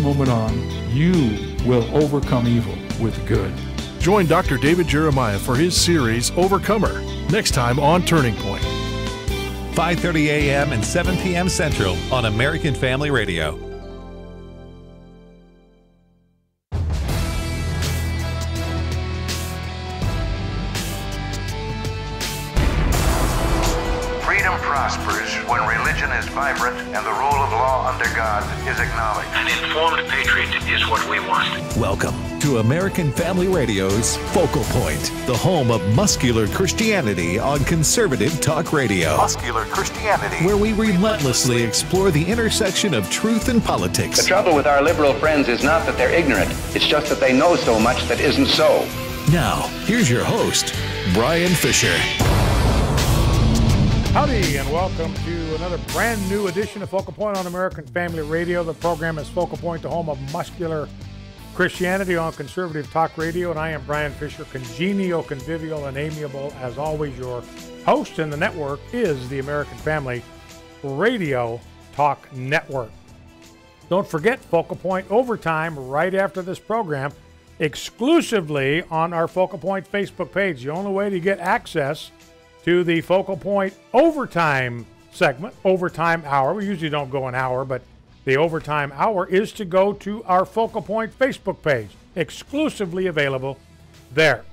moment on, you will overcome evil with good. Join Dr. David Jeremiah for his series, Overcomer, next time on Turning Point. 5:30 a.m. and 7 p.m. Central on American Family Radio. Freedom prospers when religion is vibrant and the rule of law under God is acknowledged. An informed patriot is what we want. Welcome to American Family Radio's Focal Point, the home of muscular Christianity on conservative talk radio. Muscular Christianity. Where we relentlessly explore the intersection of truth and politics. The trouble with our liberal friends is not that they're ignorant. It's just that they know so much that isn't so. Now, here's your host, Brian Fisher. Howdy, and welcome to another brand new edition of Focal Point on American Family Radio. The program is Focal Point, the home of muscular Christianity on conservative talk radio, and I am Brian Fisher, congenial, convivial, and amiable. As always, your host, and the network is the American Family Radio Talk Network. Don't forget Focal Point Overtime right after this program, exclusively on our Focal Point Facebook page. The only way to get access to the Focal Point Overtime segment, Overtime Hour. We usually don't go an hour, but the Overtime Hour is to go to our Focal Point Facebook page, exclusively available there.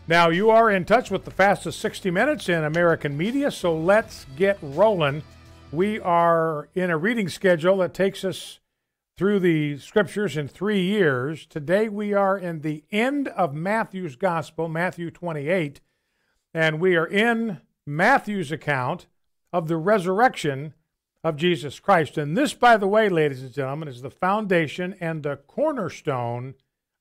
Now, you are in touch with the fastest 60 minutes in American media, so let's get rolling. We are in a reading schedule that takes us through the scriptures in 3 years. Today we are in the end of Matthew's Gospel, Matthew 28, and we are in Matthew's account of the resurrection of Jesus Christ. And this, by the way, ladies and gentlemen, is the foundation and the cornerstone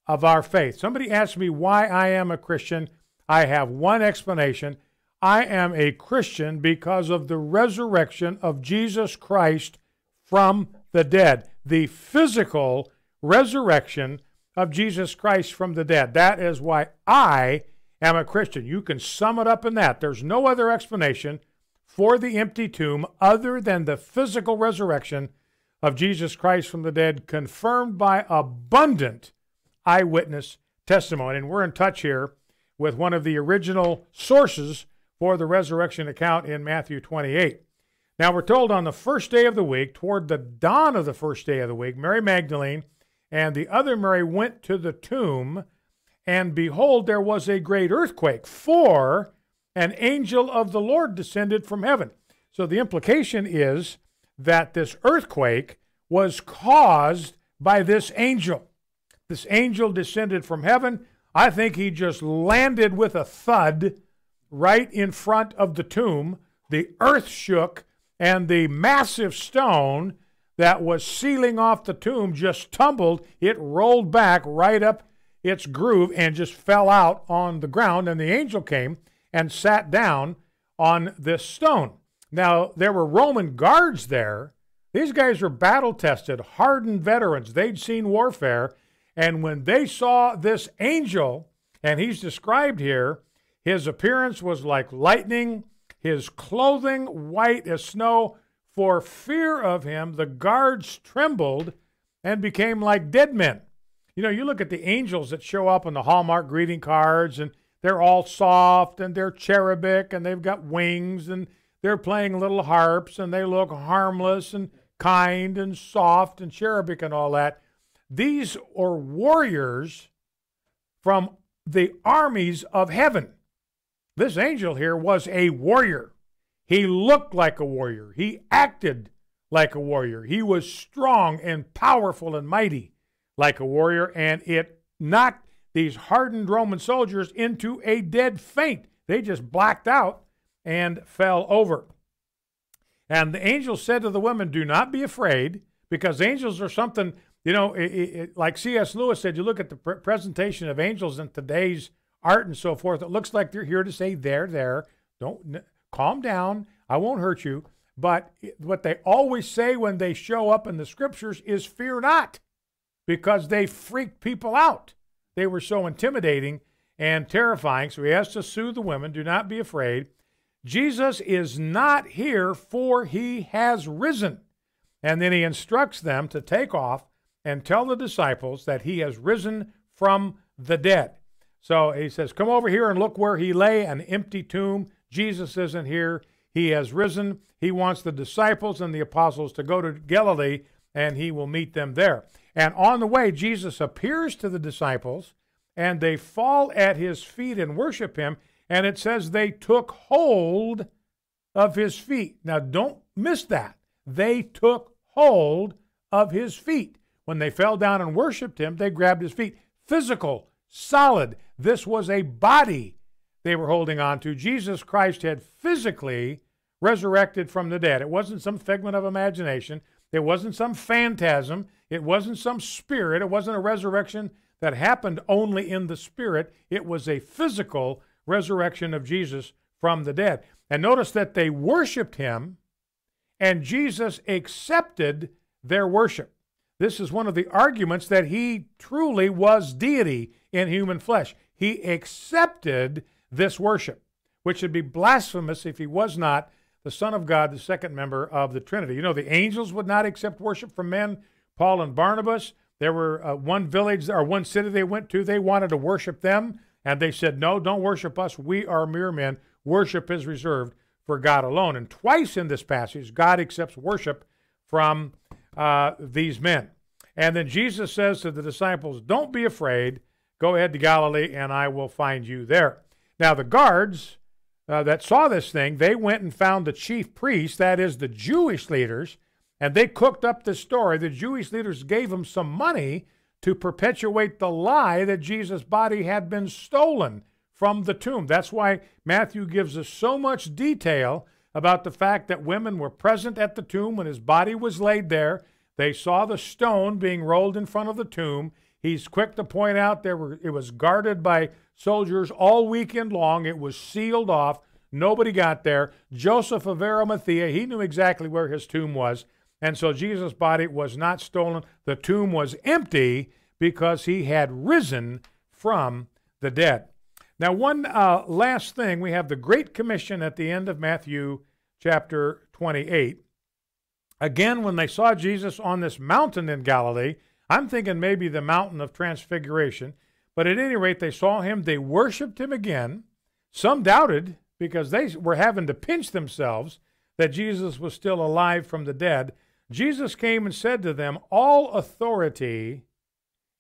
of our faith. Somebody asked me why I am a Christian. I have one explanation. I am a Christian because of the resurrection of Jesus Christ from the dead. The physical resurrection of Jesus Christ from the dead. That is why I am a Christian. You can sum it up in that. There's no other explanation for the empty tomb other than the physical resurrection of Jesus Christ from the dead, confirmed by abundant eyewitness testimony. And we're in touch here with one of the original sources for the resurrection account in Matthew 28. Now, we're told on the first day of the week, toward the dawn of the first day of the week, Mary Magdalene and the other Mary went to the tomb, and behold, there was a great earthquake, for an angel of the Lord descended from heaven. So the implication is that this earthquake was caused by this angel. This angel descended from heaven. I think he just landed with a thud right in front of the tomb. The earth shook, and the massive stone that was sealing off the tomb just tumbled. It rolled back right up its groove and just fell out on the ground, and the angel came and sat down on this stone. Now, there were Roman guards there. These guys were battle-tested, hardened veterans. They'd seen warfare, and when they saw this angel, and he's described here, his appearance was like lightning, his clothing white as snow. For fear of him, the guards trembled and became like dead men. You know, you look at the angels that show up on the Hallmark greeting cards, and they're all soft, and they're cherubic, and they've got wings, and they're playing little harps, and they look harmless and kind and soft and cherubic and all that. These are warriors from the armies of heaven. This angel here was a warrior. He looked like a warrior. He acted like a warrior. He was strong and powerful and mighty like a warrior, and it knocked these hardened Roman soldiers into a dead faint. They just blacked out and fell over. And the angel said to the women, do not be afraid, because angels are something, you know, like C.S. Lewis said, you look at the presentation of angels in today's art and so forth, it looks like they're here to say, there, don't, calm down, I won't hurt you. But what they always say when they show up in the scriptures is fear not, because they freaked people out. They were so intimidating and terrifying. So he has to soothe the women, do not be afraid. Jesus is not here, for he has risen. And then he instructs them to take off and tell the disciples that he has risen from the dead. So he says, come over here and look where he lay, an empty tomb. Jesus isn't here. He has risen. He wants the disciples and the apostles to go to Galilee, and he will meet them there. And on the way, Jesus appears to the disciples, and they fall at his feet and worship him. And it says they took hold of his feet. Now, don't miss that. They took hold of his feet. When they fell down and worshiped him, they grabbed his feet. Physical, solid. This was a body they were holding on to. Jesus Christ had physically resurrected from the dead. It wasn't some figment of imagination. It wasn't some phantasm. It wasn't some spirit. It wasn't a resurrection that happened only in the spirit. It was a physical resurrection of Jesus from the dead. And notice that they worshiped him, and Jesus accepted their worship. This is one of the arguments that he truly was deity in human flesh. He accepted this worship, which would be blasphemous if he was not the Son of God, the second member of the Trinity. You know, the angels would not accept worship from men. Paul and Barnabas, there were one village or one city they went to, they wanted to worship them, and they said, no, don't worship us. We are mere men. Worship is reserved for God alone. And twice in this passage, God accepts worship from these men. And then Jesus says to the disciples, don't be afraid. Go ahead to Galilee, and I will find you there. Now, the guards that saw this thing, they went and found the chief priests, that is, the Jewish leaders, and they cooked up this story. The Jewish leaders gave them some money to perpetuate the lie that Jesus' body had been stolen from the tomb. That's why Matthew gives us so much detail about the fact that women were present at the tomb when his body was laid there. They saw the stone being rolled in front of the tomb. He's quick to point out it was guarded by soldiers all weekend long. It was sealed off. Nobody got there. Joseph of Arimathea, he knew exactly where his tomb was. And so Jesus' body was not stolen. The tomb was empty because he had risen from the dead. Now, one last thing. We have the Great Commission at the end of Matthew chapter 28. Again, when they saw Jesus on this mountain in Galilee, I'm thinking maybe the mountain of Transfiguration, but at any rate, they saw him, they worshiped him again. Some doubted because they were having to pinch themselves that Jesus was still alive from the dead. Jesus came and said to them, all authority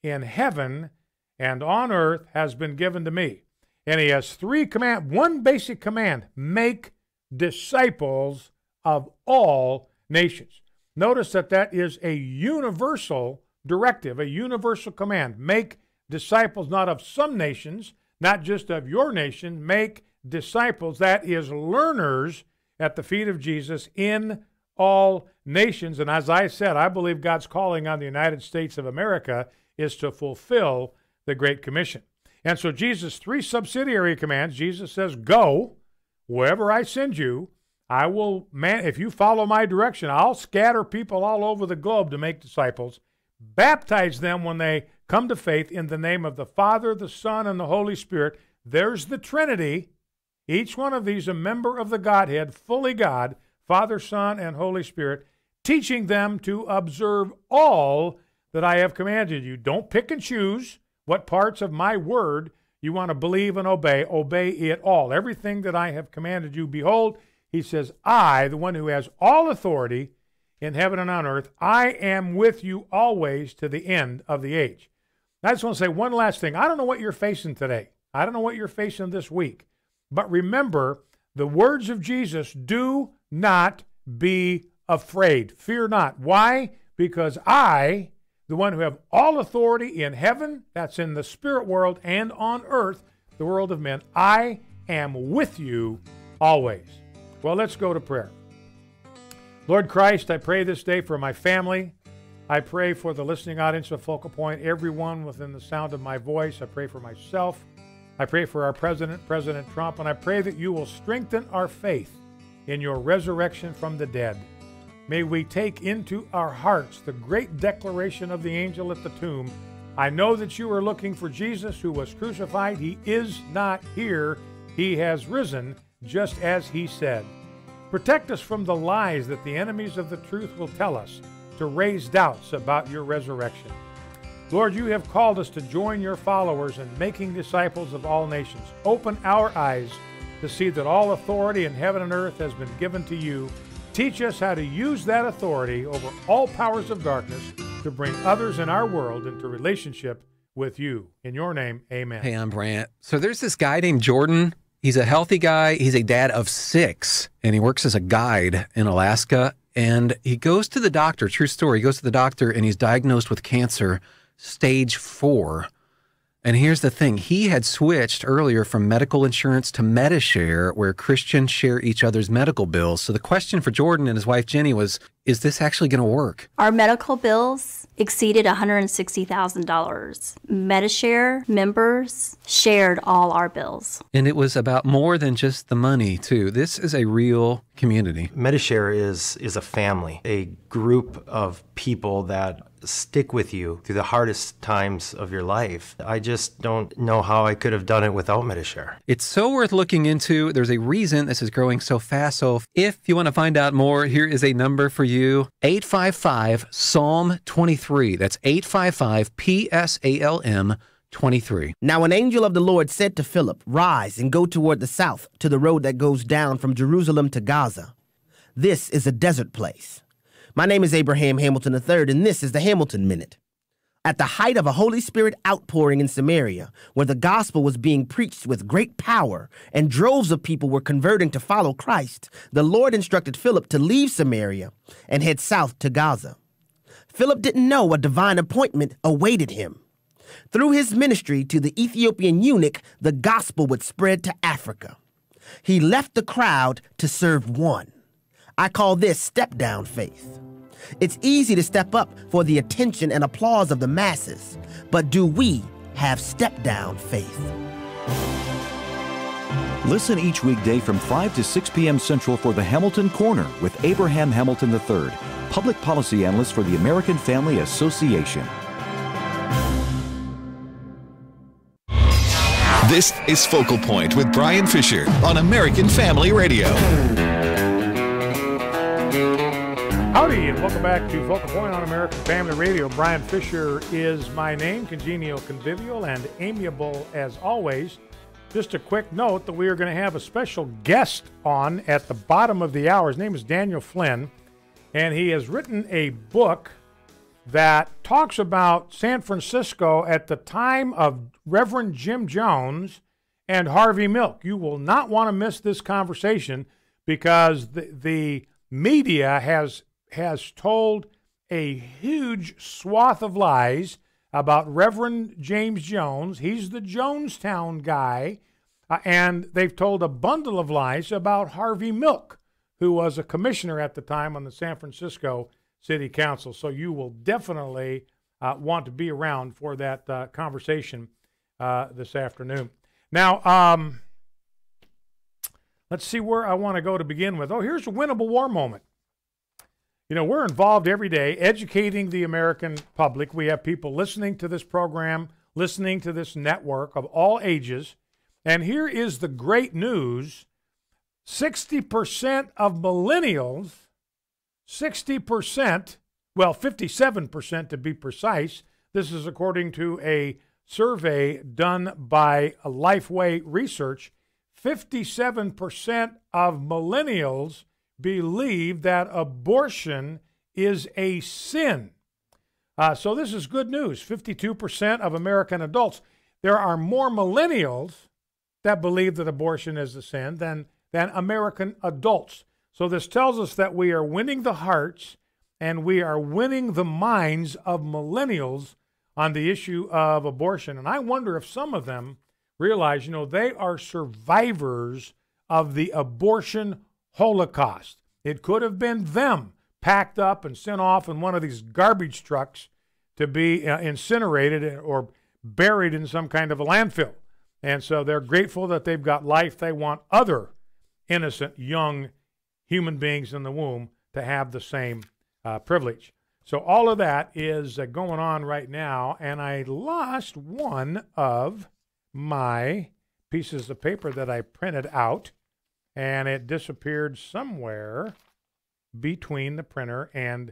in heaven and on earth has been given to me. And he has one basic command, make disciples of all nations. Notice that is a universal directive, a universal command. Make disciples not of some nations, not just of your nation. Make disciples, that is learners at the feet of Jesus in all nations. And as I said, I believe God's calling on the United States of America is to fulfill the Great Commission. And so Jesus' three subsidiary commands, Jesus says, go, wherever I send you, I will, if you follow my direction, I'll scatter people all over the globe to make disciples, baptize them when they come to faith in the name of the Father, the Son, and the Holy Spirit. There's the Trinity. Each one of these a member of the Godhead, fully God, Father, Son, and Holy Spirit, teaching them to observe all that I have commanded you. Don't pick and choose what parts of my word you want to believe and obey. Obey it all. Everything that I have commanded you, behold, he says, I, the one who has all authority in heaven and on earth, I am with you always to the end of the age. I just want to say one last thing. I don't know what you're facing today. I don't know what you're facing this week. But remember the words of Jesus, do not be afraid. Fear not. Why? Because I, the one who have all authority in heaven, that's in the spirit world, and on earth, the world of men, I am with you always. Well, let's go to prayer. Lord Christ, I pray this day for my family. I pray for the listening audience of Focal Point, everyone within the sound of my voice. I pray for myself. I pray for our president, President Trump, and I pray that you will strengthen our faith in your resurrection from the dead. May we take into our hearts the great declaration of the angel at the tomb. I know that you are looking for Jesus who was crucified. He is not here. He has risen, just as he said. Protect us from the lies that the enemies of the truth will tell us, to raise doubts about your resurrection. Lord, you have called us to join your followers in making disciples of all nations. Open our eyes to see that all authority in heaven and earth has been given to you. Teach us how to use that authority over all powers of darkness to bring others in our world into relationship with you. In your name, amen. Hey, I'm Brant. So there's this guy named Jordan. He's a healthy guy. He's a dad of 6, and he works as a guide in Alaska. And he goes to the doctor, true story, he goes to the doctor and he's diagnosed with cancer, stage 4. And here's the thing, he had switched earlier from medical insurance to Medishare, where Christians share each other's medical bills. So the question for Jordan and his wife Jenny was, is this actually going to work? Our medical bills exceeded $160,000. Medishare members shared all our bills. And it was about more than just the money, too. This is a real community. Medishare is a family, a group of people that stick with you through the hardest times of your life. I just don't know how I could have done it without Medishare. It's so worth looking into. There's a reason this is growing so fast. So if you want to find out more, here is a number for you, 855-PSALM-23. That's 855-PSALM 23. Now an angel of the Lord said to Philip, "Rise and go toward the south to the road that goes down from Jerusalem to Gaza. This is a desert place." My name is Abraham Hamilton III, and this is the Hamilton Minute. At the height of a Holy Spirit outpouring in Samaria, where the gospel was being preached with great power and droves of people were converting to follow Christ, the Lord instructed Philip to leave Samaria and head south to Gaza. Philip didn't know a divine appointment awaited him. Through his ministry to the Ethiopian eunuch, the gospel would spread to Africa. He left the crowd to serve one. I call this step-down faith. It's easy to step up for the attention and applause of the masses, but do we have step-down faith? Listen each weekday from 5 to 6 p.m. Central for the Hamilton Corner with Abraham Hamilton III, Public Policy Analyst for the American Family Association. This is Focal Point with Brian Fisher on American Family Radio. Howdy, and welcome back to Focal Point on American Family Radio. Brian Fisher is my name, congenial, convivial, and amiable as always. Just a quick note that we are going to have a special guest on at the bottom of the hour. His name is Daniel Flynn, and he has written a book that talks about San Francisco at the time of Reverend Jim Jones and Harvey Milk. You will not want to miss this conversation because the media has told a huge swath of lies about Reverend James Jones. He's the Jonestown guy, and they've told a bundle of lies about Harvey Milk, who was a commissioner at the time on the San Francisco City Council. So you will definitely want to be around for that conversation this afternoon. Now, let's see where I want to go to begin with. Oh, here's a winnable war moment. You know, we're involved every day educating the American public. We have people listening to this program, listening to this network of all ages. And here is the great news. 60% of millennials, 60%, well, 57% to be precise. This is according to a survey done by Lifeway Research. 57% of millennials believe that abortion is a sin. So this is good news. 52% of American adults. There are more millennials that believe that abortion is a sin than American adults. So this tells us that we are winning the hearts and we are winning the minds of millennials on the issue of abortion. And I wonder if some of them realize, they are survivors of the abortion Holocaust. It could have been them packed up and sent off in one of these garbage trucks to be incinerated or buried in some kind of a landfill. And so they're grateful that they've got life. They want other innocent young human beings in the womb to have the same privilege. So all of that is going on right now. And I lost one of my pieces of paper that I printed out, and it disappeared somewhere between the printer and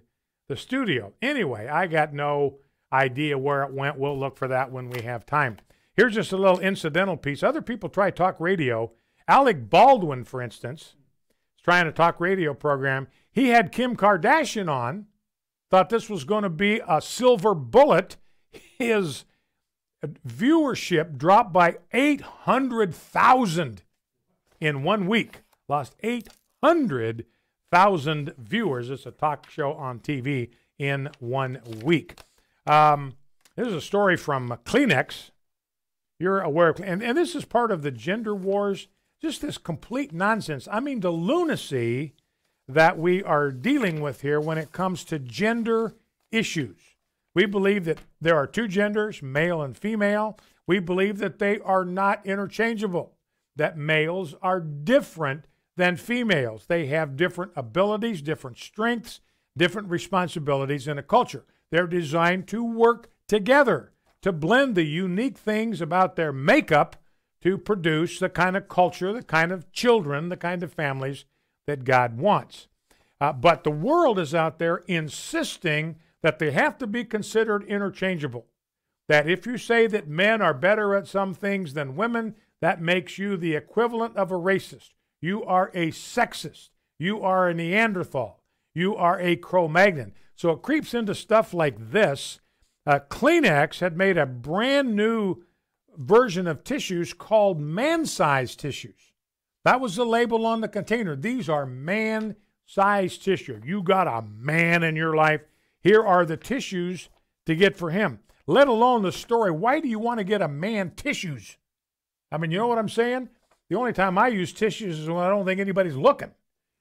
the studio. Anyway, I got no idea where it went. We'll look for that when we have time. Here's just a little incidental piece. Other people try talk radio. Alec Baldwin, for instance, is trying a talk radio program. He had Kim Kardashian on, thought this was going to be a silver bullet. His viewership dropped by 800,000 in 1 week. Lost 800,000 viewers. It's a talk show on TV in 1 week. This is a story from Kleenex. You're aware of, and this is part of the gender wars, just this complete nonsense. I mean, the lunacy that we are dealing with here when it comes to gender issues. We believe that there are two genders, male and female. We believe that they are not interchangeable, that males are different than females. They have different abilities, different strengths, different responsibilities in a culture. They're designed to work together, to blend the unique things about their makeup to produce the kind of culture, the kind of children, the kind of families that God wants. But the world is out there insisting that they have to be considered interchangeable. That if you say that men are better at some things than women, that makes you the equivalent of a racist. You are a sexist. You are a Neanderthal. You are a Cro-Magnon. So it creeps into stuff like this. Kleenex had made a brand new version of tissues called man-sized tissues. That was the label on the container. These are man-sized tissue. You got a man in your life. Here are the tissues to get for him. Let alone the story. Why do you want to get a man tissues? I mean, you know what I'm saying? The only time I use tissues is when I don't think anybody's looking.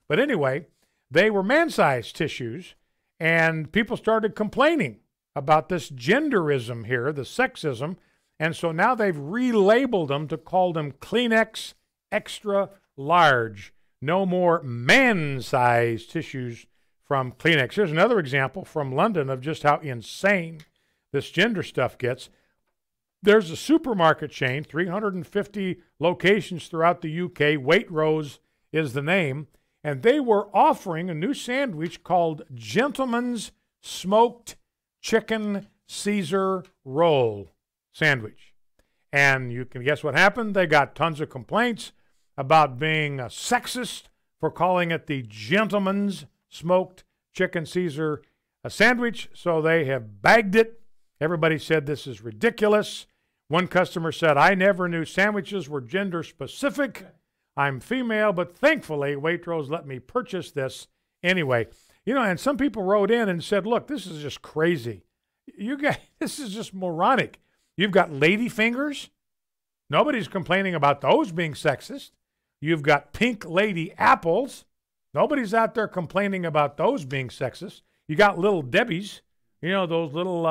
But anyway, they were man-sized tissues, and people started complaining about this genderism here, the sexism, and so now they've relabeled them to call them Kleenex Extra Large. No more man-sized tissues from Kleenex. Here's another example from London of just how insane this gender stuff gets. There's a supermarket chain, 350 locations throughout the UK. Waitrose is the name. And they were offering a new sandwich called Gentleman's Smoked Chicken Caesar Roll Sandwich. And you can guess what happened? They got tons of complaints about being sexist for calling it the Gentleman's Smoked Chicken Caesar Sandwich. So they have bagged it. Everybody said this is ridiculous. One customer said, I never knew sandwiches were gender specific. I'm female, but thankfully Waitrose let me purchase this anyway. You know, and some people wrote in and said, look, this is just crazy. You guys, this is just moronic. You've got lady fingers. Nobody's complaining about those being sexist. You've got pink lady apples. Nobody's out there complaining about those being sexist. You got little Debbie's, you know, those little,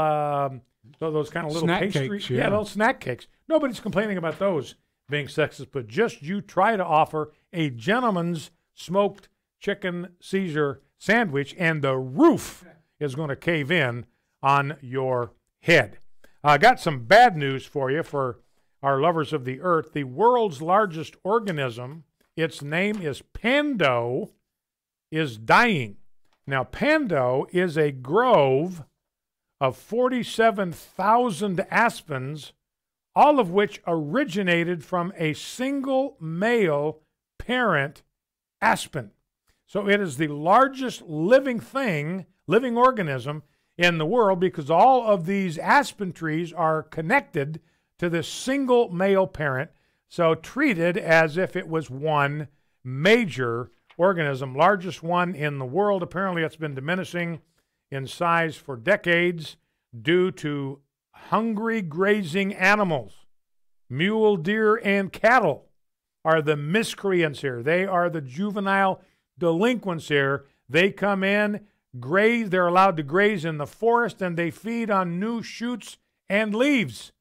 those kind of little snack pastry. Cakes, yeah, those snack cakes. Nobody's complaining about those being sexist, but just you try to offer a gentleman's smoked chicken Caesar sandwich, and the roof is going to cave in on your head. I got some bad news for you for our lovers of the earth. The world's largest organism, its name is Pando, is dying. Now, Pando is a grove of 47,000 aspens, all of which originated from a single male parent aspen. So it is the largest living organism in the world because all of these aspen trees are connected to this single male parent, so treated as if it was one major organism, largest one in the world. Apparently it's been diminishing in size for decades due to hungry grazing animals. Mule deer and cattle are the miscreants here. They are the juvenile delinquents here. They come in, graze, they're allowed to graze in the forest, and they feed on new shoots and leaves.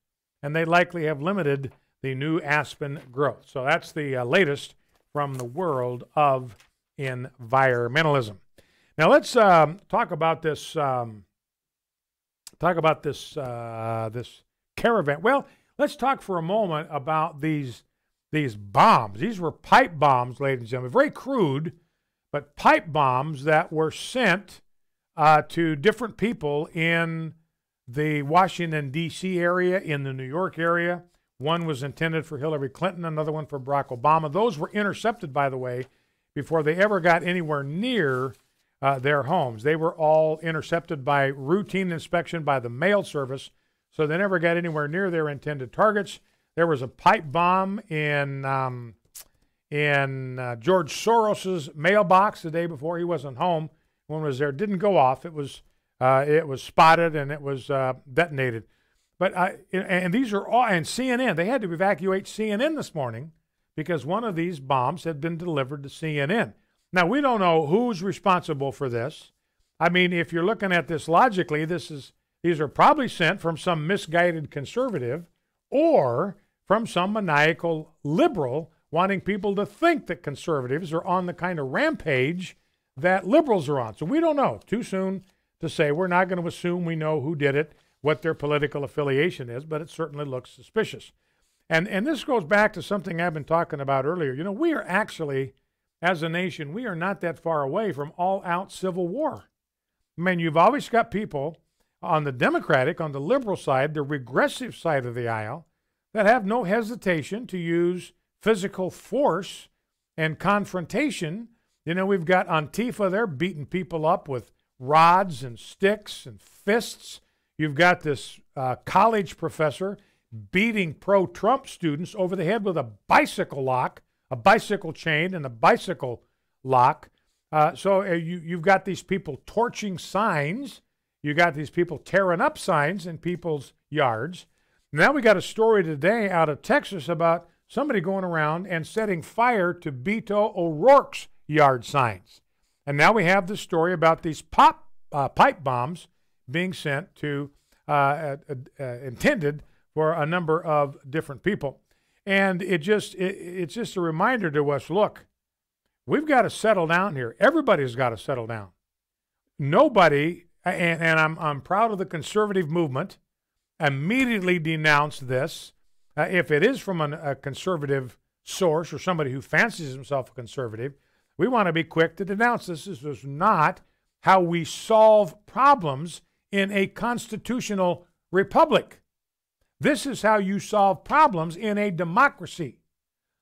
And they likely have limited the new aspen growth. So that's the latest from the world of environmentalism. Now let's talk about this. This caravan. Well, let's talk for a moment about these bombs. These were pipe bombs, ladies and gentlemen. Very crude, but pipe bombs that were sent to different people in the Washington, D.C. area, in the New York area. One was intended for Hillary Clinton, another one for Barack Obama. Those were intercepted, by the way, before they ever got anywhere near their homes. They were all intercepted by routine inspection by the mail service, so they never got anywhere near their intended targets. There was a pipe bomb in George Soros's mailbox the day before he wasn't home. One was there, didn't go off. It was spotted and it was detonated. But and these are all, and CNN, they had to evacuate CNN this morning because one of these bombs had been delivered to CNN. Now, we don't know who's responsible for this. I mean, if you're looking at this logically, these are probably sent from some misguided conservative or from some maniacal liberal wanting people to think that conservatives are on the kind of rampage that liberals are on. So we don't know. Too soon to say. We're not going to assume we know who did it, what their political affiliation is, but it certainly looks suspicious. And this goes back to something I've been talking about earlier. You know, we are actually, as a nation, we are not that far away from all-out civil war. I mean, you've always got people on the Democratic, on the liberal side, the regressive side of the aisle, that have no hesitation to use physical force and confrontation. You know, we've got Antifa there beating people up with rods and sticks and fists. You've got this college professor beating pro-Trump students over the head with a bicycle lock, a bicycle chain, and a bicycle lock. So you've got these people torching signs. You got these people tearing up signs in people's yards. Now we got a story today out of Texas about somebody going around and setting fire to Beto O'Rourke's yard signs. And now we have this story about these pipe bombs being sent to, intended for a number of different people. And it's just a reminder to us, look, we've got to settle down here. Everybody's got to settle down. Nobody, and I'm proud of the conservative movement, immediately denounced this. If it is from a conservative source or somebody who fancies himself a conservative, we want to be quick to denounce this. This is not how we solve problems in a constitutional republic. This is how you solve problems in a democracy.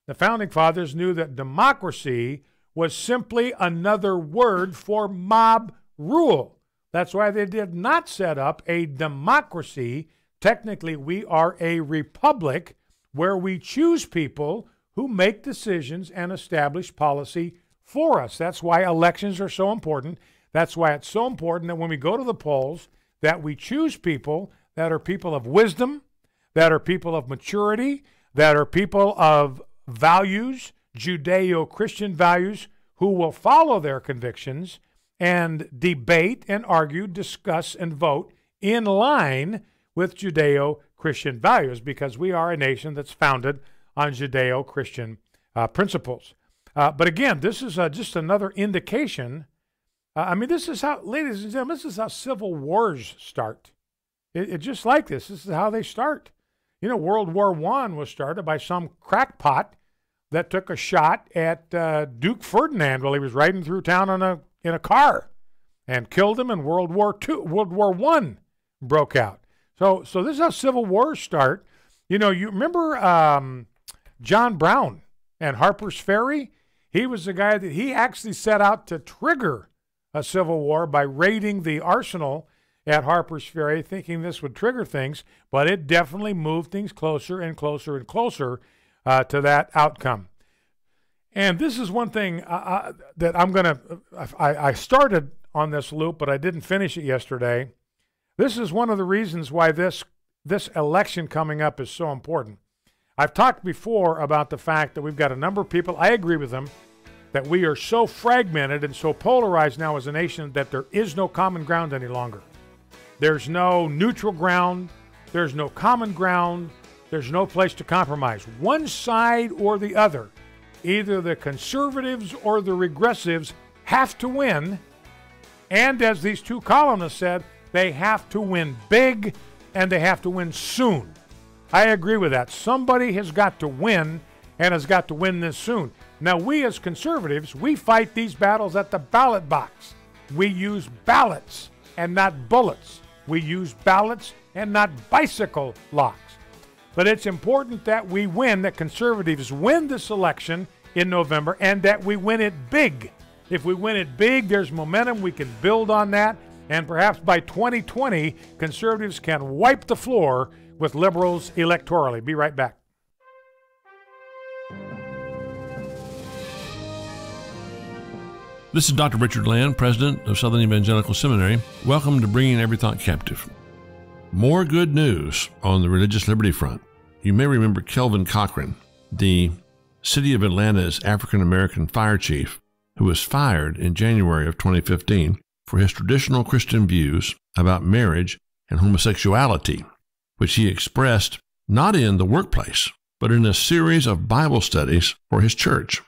The Founding Fathers knew that democracy was simply another word for mob rule. That's why they did not set up a democracy. Technically, we are a republic where we choose people who make decisions and establish policy for us. That's why elections are so important. That's why it's so important that when we go to the polls, that we choose people that are people of wisdom, that are people of maturity, that are people of values, Judeo-Christian values, who will follow their convictions and debate and argue, discuss, and vote in line with Judeo-Christian values, because we are a nation that's founded on Judeo-Christian principles. But again, this is just another indication. I mean, this is how, ladies and gentlemen, this is how civil wars start. It just like this. This is how they start. You know, World War I was started by some crackpot that took a shot at Duke Ferdinand while he was riding through town in a car and killed him, and World War I broke out. So this is how civil wars start. You know, you remember John Brown and Harper's Ferry? He was the guy that he actually set out to trigger a civil war by raiding the arsenal at Harper's Ferry, thinking this would trigger things, but it definitely moved things closer and closer and closer to that outcome. And this is one thing that I'm going to, I started on this loop, but I didn't finish it yesterday. This is one of the reasons why this election coming up is so important. I've talked before about the fact that we've got a number of people, I agree with them, that we are so fragmented and so polarized now as a nation that there is no common ground any longer. There's no neutral ground. There's no common ground. There's no place to compromise. One side or the other, either the conservatives or the regressives, have to win. And as these two columnists said, they have to win big and they have to win soon. I agree with that. Somebody has got to win and has got to win this soon. Now, we as conservatives, we fight these battles at the ballot box. We use ballots and not bullets. We use ballots and not bicycle locks. But it's important that we win, that conservatives win this election in November, and that we win it big. If we win it big, there's momentum. We can build on that. And perhaps by 2020, conservatives can wipe the floor with liberals electorally. Be right back. This is Dr. Richard Land, president of Southern Evangelical Seminary. Welcome to Bringing Every Thought Captive. More good news on the religious liberty front. You may remember Kelvin Cochran, the City of Atlanta's African-American fire chief, who was fired in January of 2015 for his traditional Christian views about marriage and homosexuality, which he expressed not in the workplace, but in a series of Bible studies for his church.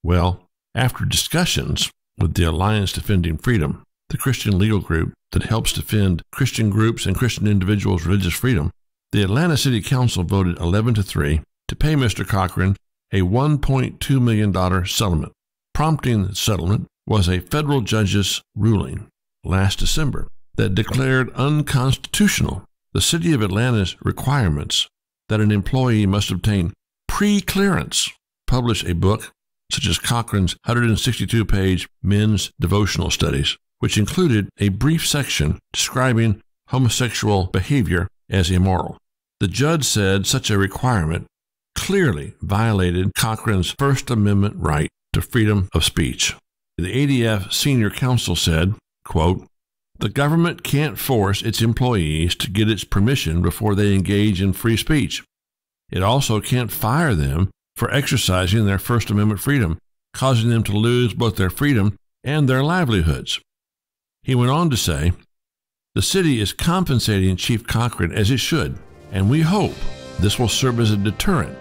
Well, after discussions with the Alliance Defending Freedom, the Christian legal group that helps defend Christian groups and Christian individuals' religious freedom, the Atlanta City Council voted 11-3 to pay Mr. Cochran a $1.2 million settlement. Prompting the settlement was a federal judge's ruling last December that declared unconstitutional the City of Atlanta's requirements that an employee must obtain pre-clearance, publish a book such as Cochran's 162-page men's devotional studies, which included a brief section describing homosexual behavior as immoral. The judge said such a requirement clearly violated Cochran's First Amendment right to freedom of speech. The ADF senior counsel said, quote, "The government can't force its employees to get its permission before they engage in free speech. It also can't fire them for exercising their First Amendment freedom, causing them to lose both their freedom and their livelihoods." He went on to say, "The city is compensating Chief Cochran as it should, and we hope this will serve as a deterrent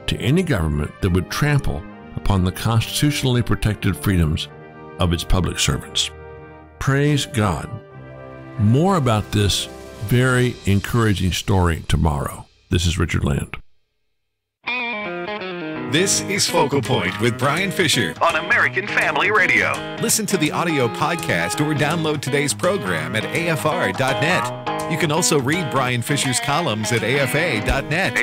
to any government that would trample upon the constitutionally protected freedoms of its public servants." Praise God. More about this very encouraging story tomorrow. This is Richard Land. This is Focal Point with Brian Fisher on American Family Radio. Listen to the audio podcast or download today's program at afr.net. You can also read Brian Fisher's columns at afa.net.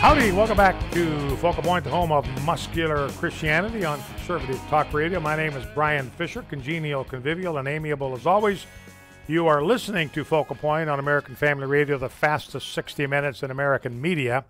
Howdy, welcome back to Focal Point, the home of muscular Christianity on Conservative Talk Radio. My name is Brian Fisher, congenial, convivial, and amiable as always. You are listening to Focal Point on American Family Radio, the fastest 60 minutes in American media.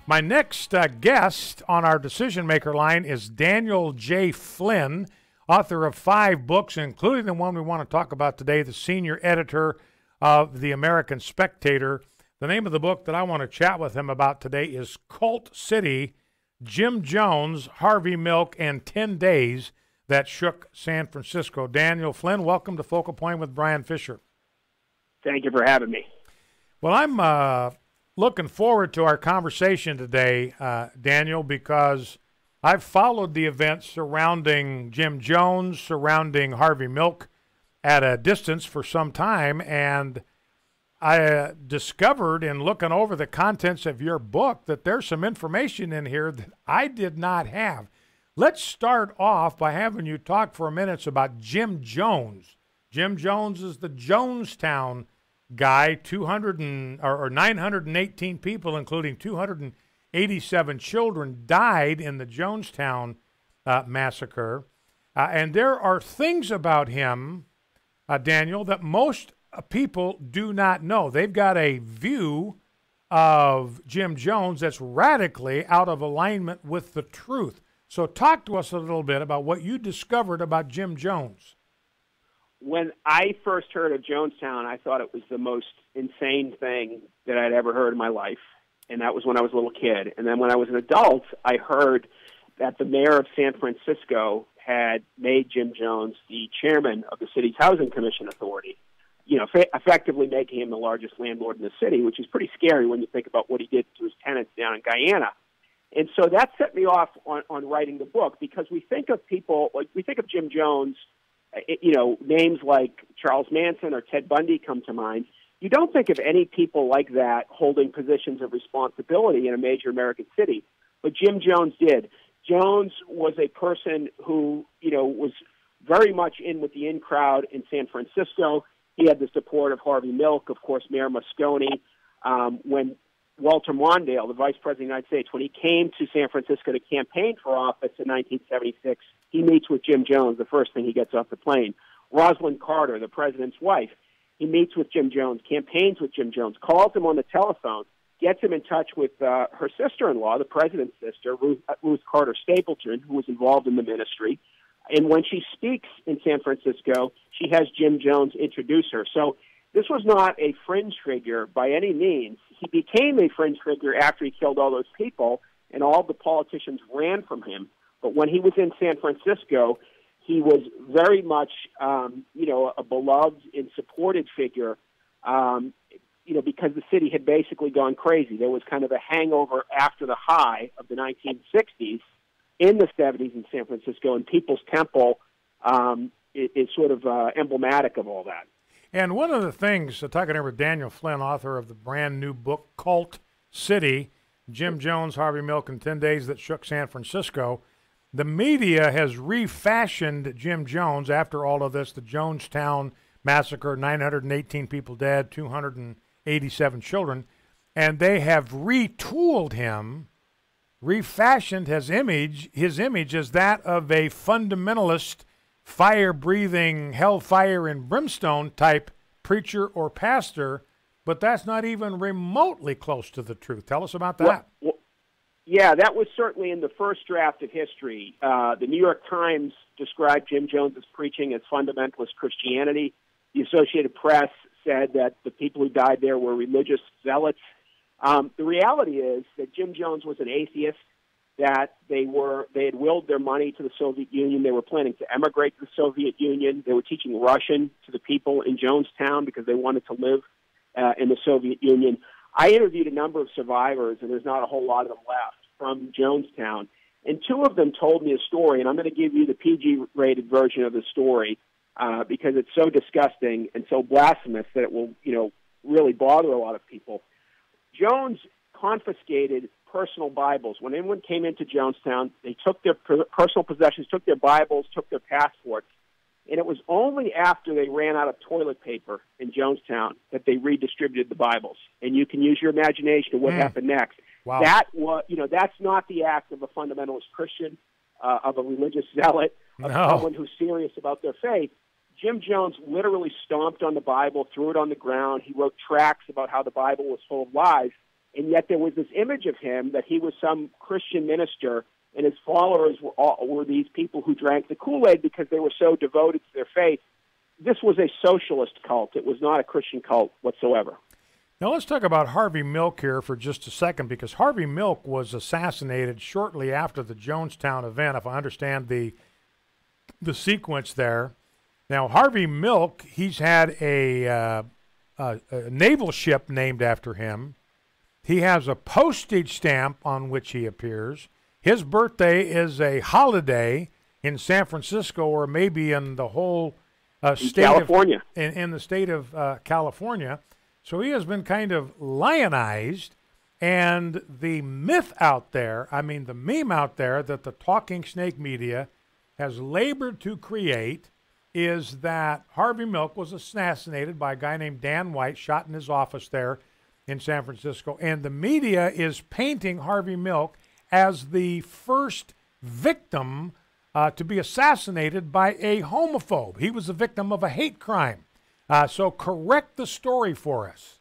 My next guest on our decision maker line is Daniel J. Flynn, author of 5 books, including the one we want to talk about today, the senior editor of the American Spectator. The name of the book that I want to chat with him about today is Cult City, Jim Jones, Harvey Milk, and 10 Days That Shook San Francisco. Daniel Flynn, welcome to Focal Point with Brian Fisher. Thank you for having me. Well, I'm looking forward to our conversation today, Daniel, because I've followed the events surrounding Jim Jones, surrounding Harvey Milk at a distance for some time, and I discovered in looking over the contents of your book that there's some information in here that I did not have. Let's start off by having you talk for a minute about Jim Jones. Jim Jones is the Jonestown guy. 918 people, including 287 children, died in the Jonestown massacre. And there are things about him, Daniel, that most people do not know. They've got a view of Jim Jones that's radically out of alignment with the truth. So talk to us a little bit about what you discovered about Jim Jones. When I first heard of Jonestown, I thought it was the most insane thing that I'd ever heard in my life, and that was when I was a little kid. And then when I was an adult, I heard that the mayor of San Francisco had made Jim Jones the chairman of the city's Housing Commission Authority, you know, effectively making him the largest landlord in the city, which is pretty scary when you think about what he did to his tenants down in Guyana. And so that set me off on writing the book, because we think of people, like we think of Jim Jones, you know, names like Charles Manson or Ted Bundy come to mind. You don't think of any people like that holding positions of responsibility in a major American city, but Jim Jones did. Jones was a person who, was very much in with the in crowd in San Francisco. He had the support of Harvey Milk, of course, Mayor Moscone. When Walter Mondale, the Vice President of the United States, when he came to San Francisco to campaign for office in 1976, he meets with Jim Jones the first thing he gets off the plane. Rosalind Carter, the president's wife, he meets with Jim Jones, campaigns with Jim Jones, calls him on the telephone, gets him in touch with her sister-in-law, the president's sister, Ruth Carter Stapleton, who was involved in the ministry. And when she speaks in San Francisco, she has Jim Jones introduce her. So this was not a fringe figure by any means. He became a fringe figure after he killed all those people, and all the politicians ran from him. But when he was in San Francisco, he was very much, a beloved and supported figure, because the city had basically gone crazy. There was kind of a hangover after the high of the 1960s in the 70s in San Francisco, and People's Temple is sort of emblematic of all that. And one of the things, talking over Daniel Flynn, author of the brand new book, Cult City, Jim Jones, Harvey Milk, and 10 Days That Shook San Francisco, the media has refashioned Jim Jones after all of this, the Jonestown massacre, 918 people dead, 287 children, and they have retooled him, refashioned his image as that of a fundamentalist, fire-breathing, hellfire and brimstone type preacher or pastor, but that's not even remotely close to the truth. Tell us about that. Well, yeah, that was certainly in the first draft of history. The New York Times described Jim Jones' preaching as fundamentalist Christianity. The Associated Press said that the people who died there were religious zealots. The reality is that Jim Jones was an atheist, that they had willed their money to the Soviet Union. They were planning to emigrate to the Soviet Union. They were teaching Russian to the people in Jonestown because they wanted to live in the Soviet Union. I interviewed a number of survivors, and there's not a whole lot of them left, from Jonestown. And two of them told me a story, and I'm going to give you the PG-rated version of the story because it's so disgusting and so blasphemous that it will, really bother a lot of people. Jones confiscated personal Bibles. When anyone came into Jonestown, they took their personal possessions, took their Bibles, took their passports, and it was only after they ran out of toilet paper in Jonestown that they redistributed the Bibles. And you can use your imagination of what happened next. Wow. That was, that's not the act of a fundamentalist Christian, of a religious zealot, of someone who's serious about their faith. Jim Jones literally stomped on the Bible, threw it on the ground. He wrote tracts about how the Bible was full of lies. And yet there was this image of him that he was some Christian minister, and his followers were these people who drank the Kool-Aid because they were so devoted to their faith. This was a socialist cult. It was not a Christian cult whatsoever. Now let's talk about Harvey Milk here for just a second, because Harvey Milk was assassinated shortly after the Jonestown event, if I understand the sequence there. Now, Harvey Milk, he's had a naval ship named after him. He has a postage stamp on which he appears. His birthday is a holiday in San Francisco, or maybe in the whole state California. In the state of California. So he has been kind of lionized, and the myth out there, the meme out there that the talking snake media has labored to create is that Harvey Milk was assassinated by a guy named Dan White, shot in his office there in San Francisco. And the media is painting Harvey Milk as the first victim to be assassinated by a homophobe. He was the victim of a hate crime. So correct the story for us.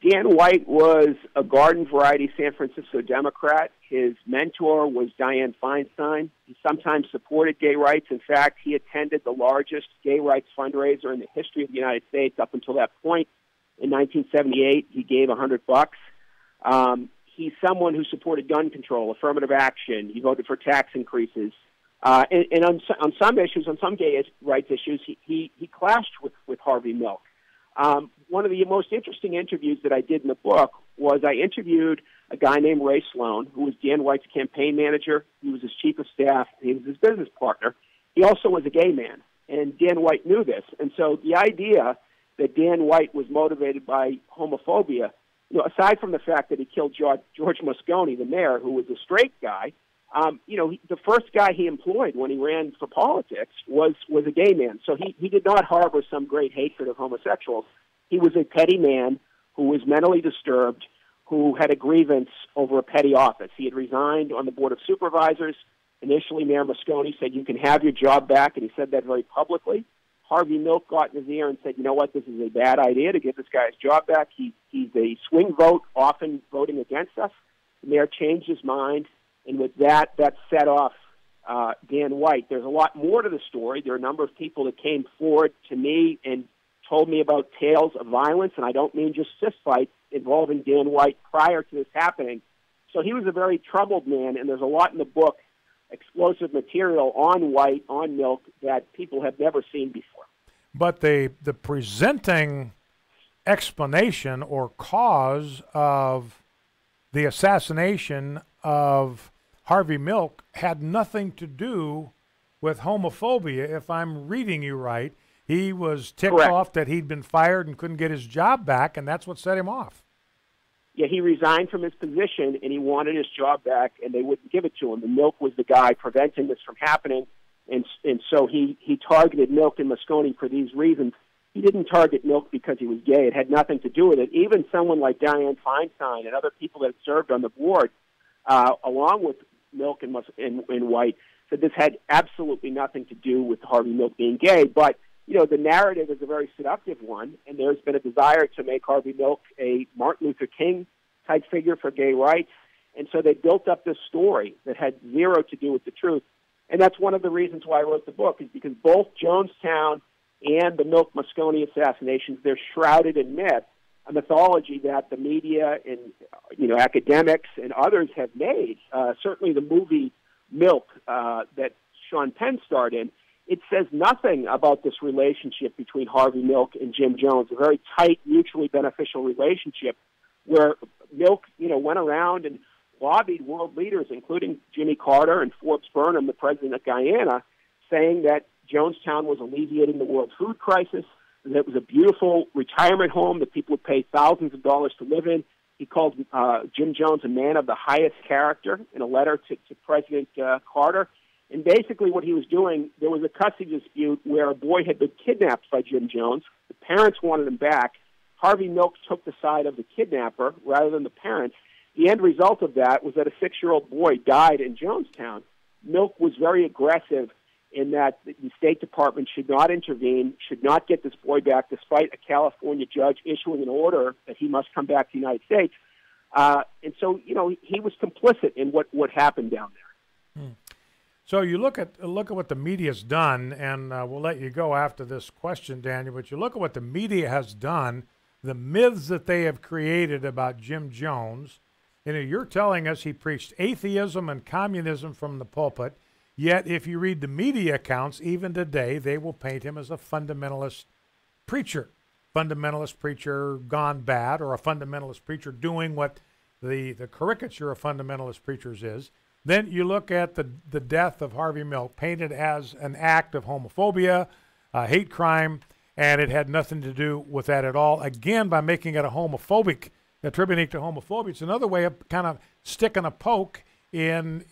Dan White was a garden variety San Francisco Democrat. His mentor was Dianne Feinstein. He sometimes supported gay rights. In fact, he attended the largest gay rights fundraiser in the history of the United States up until that point. In 1978, he gave $100. He's someone who supported gun control, affirmative action. He voted for tax increases. And on some issues, on some gay rights issues, he clashed with Harvey Milk. One of the most interesting interviews that I did in the book was I interviewed a guy named Ray Sloan, who was Dan White's campaign manager. He was his chief of staff. He was his business partner. He also was a gay man, and Dan White knew this. And so the idea that Dan White was motivated by homophobia, aside from the fact that he killed George Moscone, the mayor, who was a straight guy, The first guy he employed when he ran for politics was a gay man. So he did not harbor some great hatred of homosexuals. He was a petty man who was mentally disturbed, who had a grievance over a petty office. He had resigned on the Board of Supervisors. Initially, Mayor Moscone said, "You can have your job back," and he said that very publicly. Harvey Milk got in his ear and said, "You know what, this is a bad idea to give this guy his job back. He's a swing vote, often voting against us." The mayor changed his mind, and with that set off Dan White. There's a lot more to the story. There are a number of people that came forward to me and told me about tales of violence, and I don't mean just fistfights, involving Dan White prior to this happening. So he was a very troubled man, and there's a lot in the book, explosive material on White, on Milk, that people have never seen before. But the presenting explanation or cause of the assassination of Harvey Milk had nothing to do with homophobia, if I'm reading you right. He was ticked Correct. off that he'd been fired and couldn't get his job back, and that's what set him off. Yeah, he resigned from his position, and he wanted his job back, and they wouldn't give it to him. And Milk was the guy preventing this from happening, and so he targeted Milk and Moscone for these reasons. He didn't target Milk because he was gay. It had nothing to do with it. Even someone like Dianne Feinstein and other people that served on the board, along with Milk and White, said this had absolutely nothing to do with Harvey Milk being gay. But the narrative is a very seductive one, and there's been a desire to make Harvey Milk a Martin Luther King-type figure for gay rights, and so they built up this story that had zero to do with the truth. And that's one of the reasons why I wrote the book, is because both Jonestown and the Milk-Moscone assassinations, they're shrouded in myth, a mythology that the media and academics and others have made. Certainly the movie Milk that Sean Penn starred in, it says nothing about this relationship between Harvey Milk and Jim Jones, a very tight, mutually beneficial relationship where Milk, went around and lobbied world leaders, including Jimmy Carter and Forbes Burnham, the president of Guyana, saying that Jonestown was alleviating the world food crisis, and that it was a beautiful retirement home that people would pay thousands of dollars to live in. He called Jim Jones a man of the highest character in a letter to President Carter. And basically what he was doing, there was a custody dispute where a boy had been kidnapped by Jim Jones. The parents wanted him back. Harvey Milk took the side of the kidnapper rather than the parents. The end result of that was that a 6-year-old boy died in Jonestown. Milk was very aggressive in that the State Department should not intervene, should not get this boy back, despite a California judge issuing an order that he must come back to the United States. And so, he was complicit in what happened down there. So you look at what the media's done, and we'll let you go after this question, Daniel, but you look at what the media has done, the myths that they have created about Jim Jones. You're telling us he preached atheism and communism from the pulpit, yet if you read the media accounts, even today, they will paint him as a fundamentalist preacher gone bad, or a fundamentalist preacher doing what the caricature of fundamentalist preachers is. Then you look at the death of Harvey Milk, painted as an act of homophobia, hate crime, and it had nothing to do with that at all. Again, by making it a homophobic, attributing to homophobia, it's another way of kind of sticking a poke in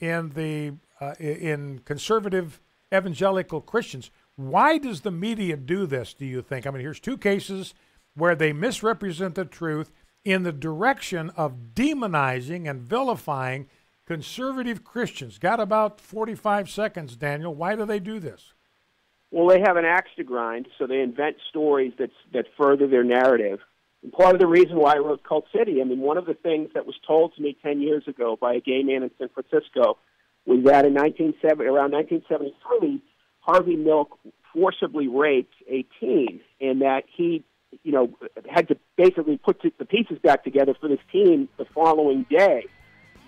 conservative evangelical Christians. Why does the media do this, do you think? I mean, here's two cases where they misrepresent the truth in the direction of demonizing and vilifying conservative Christians. Got about 45 seconds, Daniel. Why do they do this? Well, they have an axe to grind, so they invent stories that further their narrative. And part of the reason why I wrote Cult City, one of the things that was told to me 10 years ago by a gay man in San Francisco was that around 1973, Harvey Milk forcibly raped a teen, and that he, had to basically put the pieces back together for this teen the following day.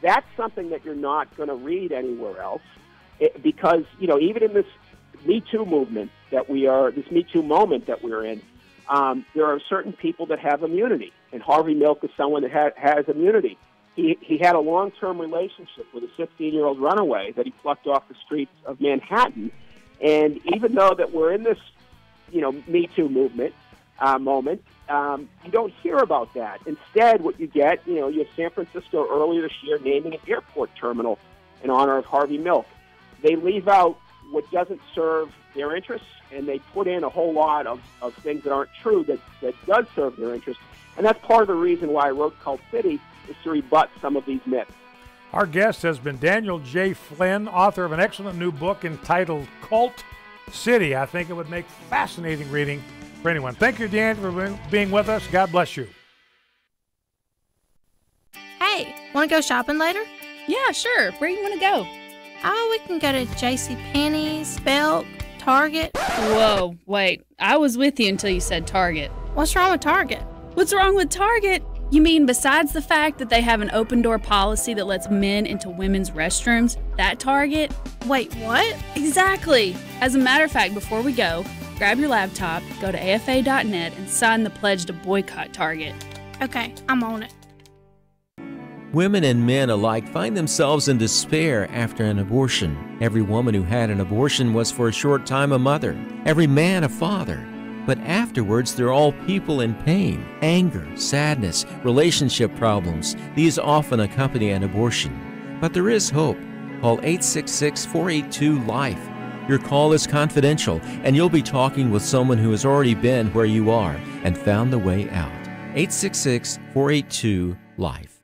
That's something that you're not going to read anywhere else, because, even in this Me Too movement this Me Too moment that we're in, there are certain people that have immunity, and Harvey Milk is someone that has immunity. He had a long-term relationship with a 16-year-old runaway that he plucked off the streets of Manhattan, and even though that we're in this, Me Too movement moment, you don't hear about that. Instead, what you get, you have San Francisco earlier this year naming an airport terminal in honor of Harvey Milk. They leave out what doesn't serve their interests, and they put in a whole lot of things that aren't true that does serve their interests. And that's part of the reason why I wrote Cult City, is to rebut some of these myths. Our guest has been Daniel J. Flynn, author of an excellent new book entitled Cult City. I think it would make fascinating reading for anyone. Thank you, Dan, for being with us. God bless you. Hey, want to go shopping later? Yeah, sure. Where you want to go? Oh, we can go to JCPenney's, Belk, Target. Whoa, wait. I was with you until you said Target. What's wrong with Target? What's wrong with Target? You mean besides the fact that they have an open-door policy that lets men into women's restrooms, that Target? Wait, what? Exactly. As a matter of fact, before we go, grab your laptop, go to afa.net, and sign the pledge to boycott Target. Okay, I'm on it. Women and men alike find themselves in despair after an abortion. Every woman who had an abortion was for a short time a mother, every man a father. But afterwards, they're all people in pain, anger, sadness, relationship problems. These often accompany an abortion. But there is hope. Call 866-482-LIFE. Your call is confidential, and you'll be talking with someone who has already been where you are and found the way out. 866-482-LIFE.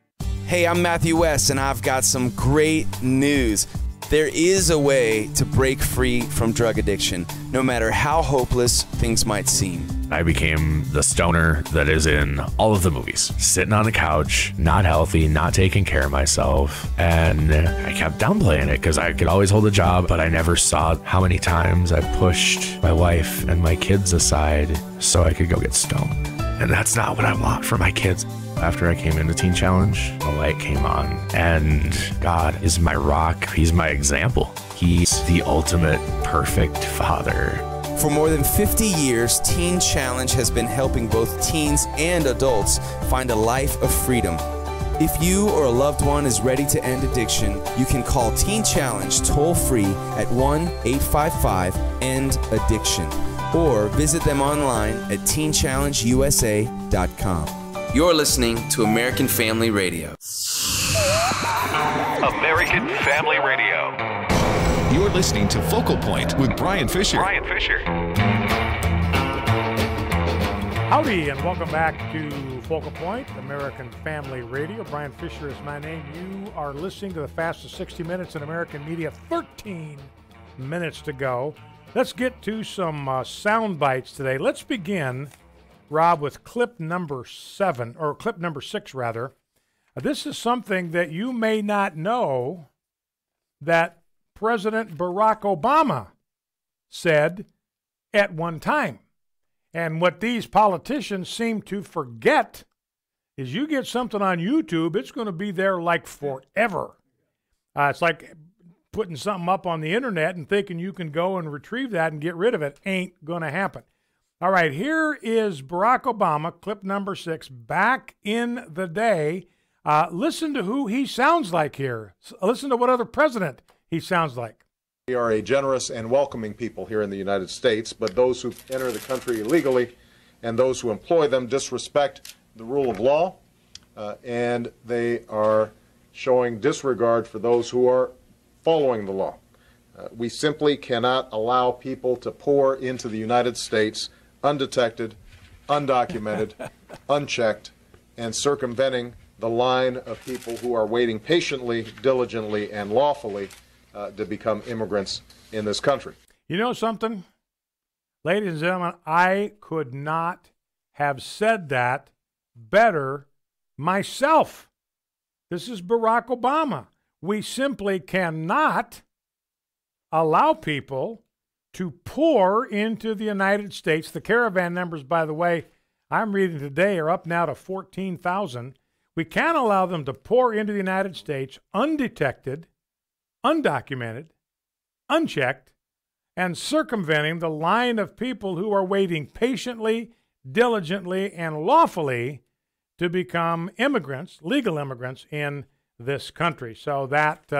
Hey, I'm Matthew West, and I've got some great news. There is a way to break free from drug addiction, no matter how hopeless things might seem. I became the stoner that is in all of the movies. Sitting on the couch, not healthy, not taking care of myself. And I kept downplaying it because I could always hold a job, but I never saw how many times I pushed my wife and my kids aside so I could go get stoned. And that's not what I want for my kids. After I came into Teen Challenge, the light came on, and God is my rock. He's my example. He's the ultimate perfect father. For more than 50 years, Teen Challenge has been helping both teens and adults find a life of freedom. If you or a loved one is ready to end addiction, you can call Teen Challenge toll-free at 1-855-END-ADDICTION or visit them online at teenchallengeusa.com. You're listening to American Family Radio. American Family Radio. You're listening to Focal Point with Brian Fisher. Howdy, and welcome back to Focal Point, American Family Radio. Brian Fisher is my name. You are listening to the fastest 60 minutes in American media. 13 minutes to go. Let's get to some sound bites today. Let's begin, Rob, with clip number 6, rather. This is something that you may not know that President Barack Obama said at one time. And what these politicians seem to forget is you get something on YouTube, it's going to be there like forever. It's like putting something up on the internet and thinking you can go and retrieve that and get rid of it. Ain't going to happen. All right, here is Barack Obama, clip number 6, back in the day. Listen to who he sounds like here. Listen to what other president he sounds like. We are a generous and welcoming people here in the United States, but those who enter the country illegally and those who employ them disrespect the rule of law, and they are showing disregard for those who are following the law. We simply cannot allow people to pour into the United States undetected, undocumented, unchecked, and circumventing the line of people who are waiting patiently, diligently, and lawfully to become immigrants in this country. You know something? Ladies and gentlemen, I could not have said that better myself. This is Barack Obama. We simply cannot allow people to pour into the United States. The caravan numbers, by the way, I'm reading today are up now to 14,000. We can't allow them to pour into the United States undetected, undocumented, unchecked, and circumventing the line of people who are waiting patiently, diligently, and lawfully to become immigrants, legal immigrants in this country. So that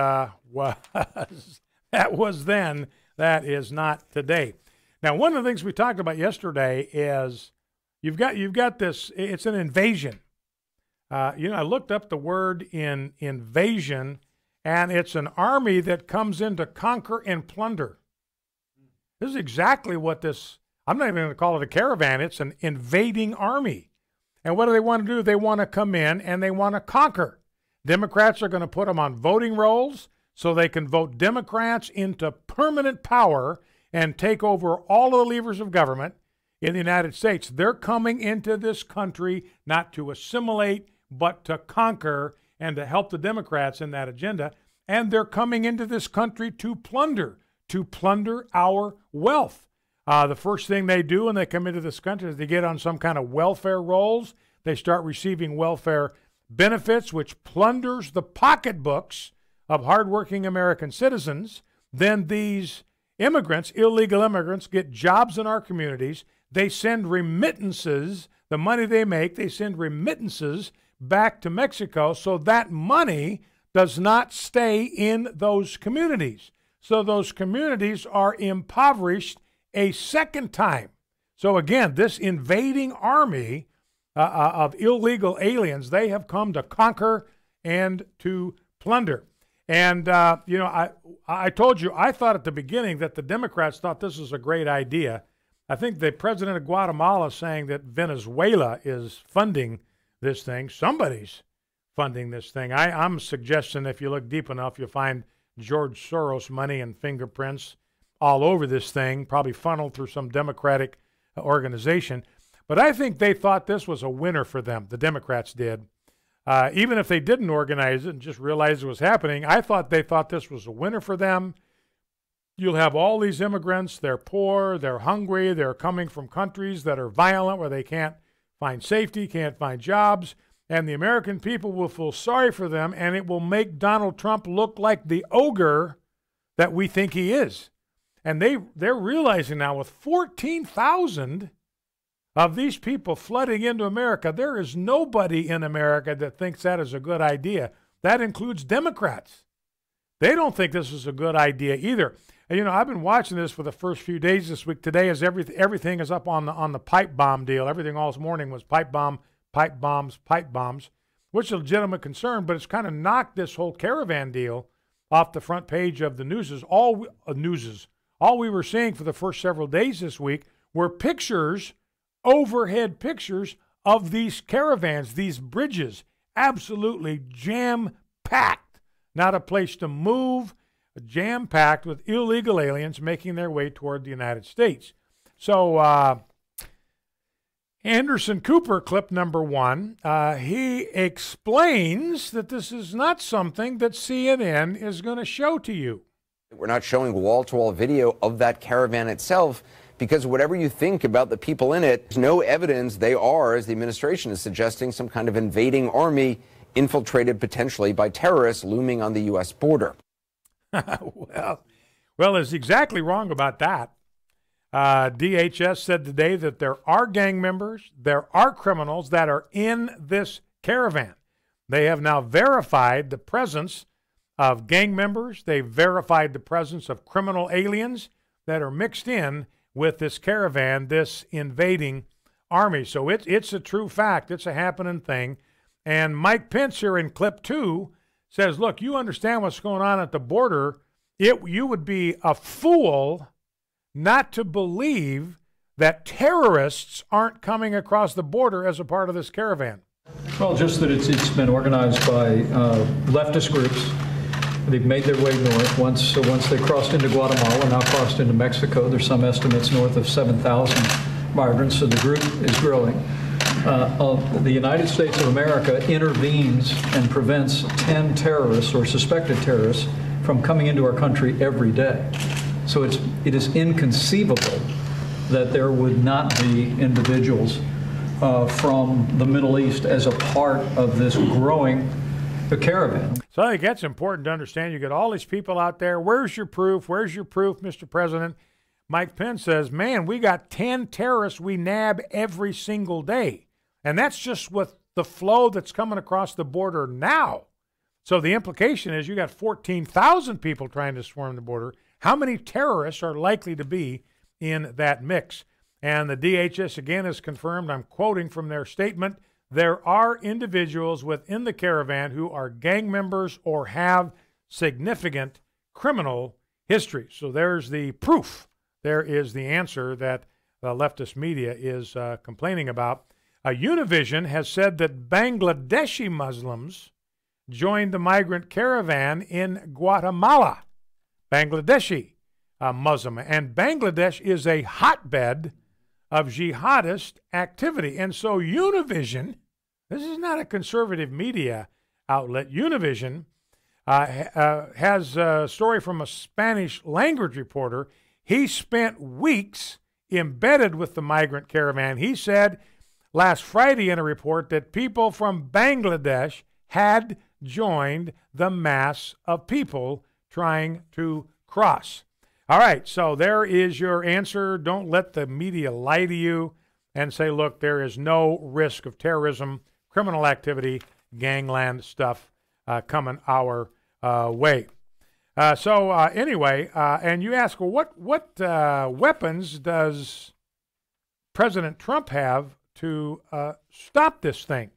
was then. That is not today. Now, one of the things we talked about yesterday is you've got this. It's an invasion. I looked up the word in invasion, and it's an army that comes in to conquer and plunder. This is exactly what this, I'm not even going to call it a caravan, it's an invading army. And what do they want to do? They want to come in and they want to conquer. Democrats are going to put them on voting rolls so they can vote Democrats into permanent power and take over all of the levers of government in the United States. They're coming into this country not to assimilate, but to conquer and to help the Democrats in that agenda. And they're coming into this country to plunder our wealth. The first thing they do when they come into this country is they get on some kind of welfare rolls. They start receiving welfare benefits, which plunders the pocketbooks of hardworking American citizens. Then these immigrants, illegal immigrants, get jobs in our communities. They send remittances, the money they make, they send remittances back to Mexico, so that money does not stay in those communities. So those communities are impoverished a second time. So again, this invading army of illegal aliens, they have come to conquer and to plunder. And, I told you, I thought at the beginning that the Democrats thought this was a great idea. I think the president of Guatemala is saying that Venezuela is funding this thing. Somebody's funding this thing. I'm suggesting if you look deep enough, you'll find George Soros money and fingerprints all over this thing, probably funneled through some Democratic organization. But I think they thought this was a winner for them, the Democrats did. Even if they didn't organize it and just realized it was happening, I thought they thought this was a winner for them. You'll have all these immigrants, they're poor, they're hungry, they're coming from countries that are violent where they can't find safety, can't find jobs, and the American people will feel sorry for them, and it will make Donald Trump look like the ogre that we think he is. And they're realizing now with 14,000 of these people flooding into America, there is nobody in America that thinks that is a good idea. That includes Democrats. They don't think this is a good idea either. And, I've been watching this for the first few days this week. Today is everything is up on the pipe bomb deal. Everything all this morning was pipe bombs, which is a legitimate concern, but it's kind of knocked this whole caravan deal off the front page of the newses. All we were seeing for the first several days this week were pictures, overhead pictures of these caravans, these bridges, absolutely jam-packed. Not a place to move, jam-packed with illegal aliens making their way toward the United States. So Anderson Cooper, clip number 1, he explains that this is not something that CNN is going to show to you. We're not showing wall-to-wall video of that caravan itself because whatever you think about the people in it, there's no evidence they are, as the administration is suggesting, some kind of invading army infiltrated potentially by terrorists looming on the U.S. border. Well, it's exactly wrong about that. DHS said today that there are gang members, there are criminals that are in this caravan. They have now verified the presence of gang members. They've verified the presence of criminal aliens that are mixed in with this caravan, this invading army. So it's a true fact. It's a happening thing. And Mike Pence here in clip 2 says, look, you understand what's going on at the border. You would be a fool not to believe that terrorists aren't coming across the border as a part of this caravan. Well, just that it's been organized by leftist groups. They've made their way north. Once they crossed into Guatemala, now crossed into Mexico. There's some estimates north of 7,000 migrants, so the group is growing. The United States of America intervenes and prevents 10 terrorists or suspected terrorists from coming into our country every day. So it is inconceivable that there would not be individuals from the Middle East as a part of this growing caravan. So I think that's important to understand. You get all these people out there. Where's your proof? Where's your proof, Mr. President? Mike Pence says, man, we got 10 terrorists we nab every single day. And that's just with the flow that's coming across the border now. So the implication is you got 14,000 people trying to swarm the border. How many terrorists are likely to be in that mix? And the DHS again has confirmed, I'm quoting from their statement, there are individuals within the caravan who are gang members or have significant criminal history. So there's the proof. There is the answer that the leftist media is complaining about. Univision has said that Bangladeshi Muslims joined the migrant caravan in Guatemala. Bangladeshi Muslim. And Bangladesh is a hotbed of jihadist activity. And so Univision, this is not a conservative media outlet, Univision has a story from a Spanish language reporter. He spent weeks embedded with the migrant caravan. He said last Friday in a report that people from Bangladesh had joined the mass of people trying to cross. All right, so there is your answer. Don't let the media lie to you and say, look, there is no risk of terrorism, criminal activity, gangland stuff coming our way. Anyway, and you ask, well, what weapons does President Trump have to stop this thing?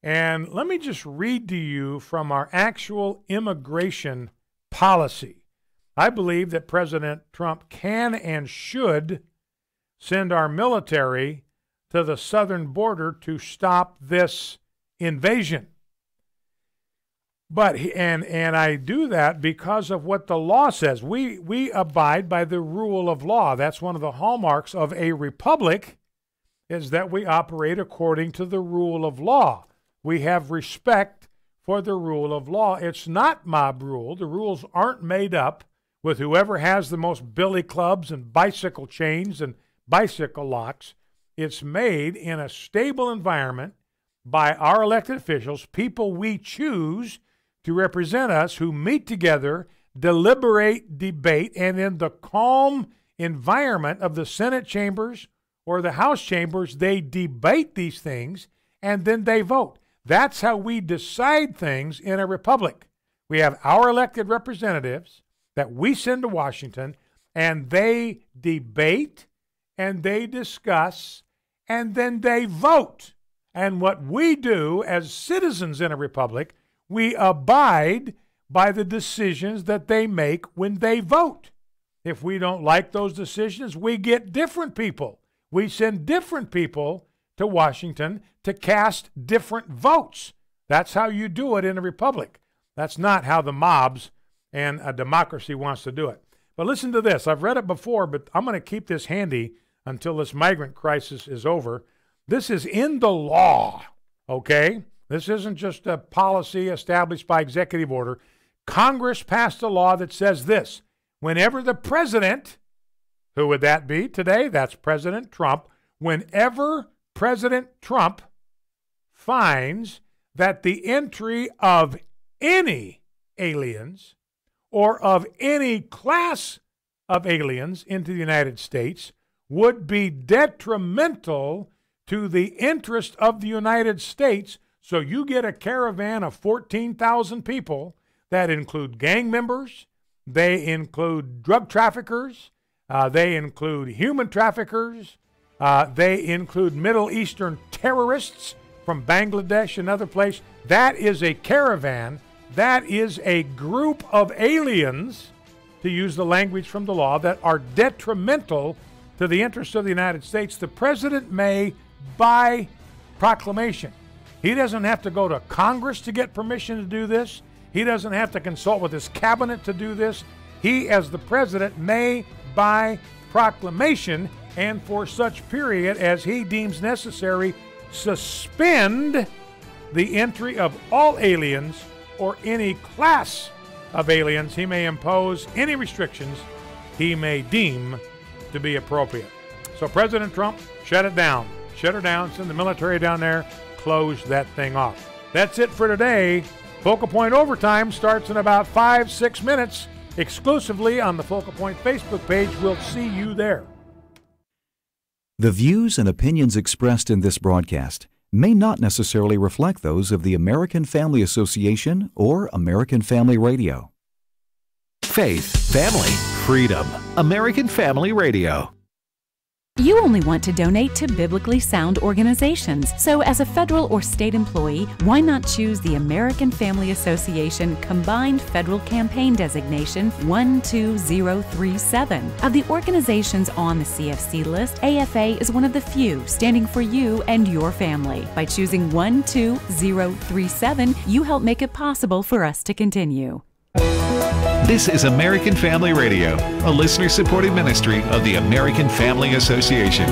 And let me just read to you from our actual immigration policy. I believe that President Trump can and should send our military to the southern border to stop this invasion. But and I do that because of what the law says. We abide by the rule of law. That's one of the hallmarks of a republic, is that we operate according to the rule of law. We have respect for the rule of law. It's not mob rule. The rules aren't made up with whoever has the most billy clubs and bicycle chains and bicycle locks. It's made in a stable environment by our elected officials, people we choose to represent us, who meet together, deliberate, debate, and in the calm environment of the Senate chambers or the House chambers, they debate these things and then they vote. That's how we decide things in a republic. We have our elected representatives that we send to Washington, and they debate and they discuss and then they vote. And what we do as citizens in a republic, we abide by the decisions that they make when they vote. If we don't like those decisions, we get different people. We send different people to Washington to cast different votes. That's how you do it in a republic. That's not how the mobs and a democracy wants to do it. But listen to this. I've read it before, but I'm going to keep this handy until this migrant crisis is over. This is in the law, okay? This isn't just a policy established by executive order. Congress passed a law that says this: whenever the president, who would that be today? That's President Trump. Whenever President Trump finds that the entry of any aliens or of any class of aliens into the United States would be detrimental to the interest of the United States. So you get a caravan of 14,000 people that include gang members, they include drug traffickers, they include human traffickers, they include Middle Eastern terrorists from Bangladesh and other places. That is a caravan. That is a group of aliens, to use the language from the law, that are detrimental to the interests of the United States. The president may, by proclamation, he doesn't have to go to Congress to get permission to do this. He doesn't have to consult with his cabinet to do this. He, as the president, may, by proclamation and for such period as he deems necessary, suspend the entry of all aliens or any class of aliens. He may impose any restrictions he may deem to be appropriate. So President Trump, shut it down. Shut her down, send the military down there, close that thing off. That's it for today. Focal Point Overtime starts in about 5-6 minutes, exclusively on the Focal Point Facebook page. We'll see you there. The views and opinions expressed in this broadcast may not necessarily reflect those of the American Family Association or American Family Radio. Faith, family, freedom. American Family Radio. You only want to donate to biblically sound organizations. So as a federal or state employee, why not choose the American Family Association Combined Federal Campaign Designation 12037? Of the organizations on the CFC list, AFA is one of the few standing for you and your family. By choosing 12037, you help make it possible for us to continue. This is American Family Radio, a listener-supported ministry of the American Family Association.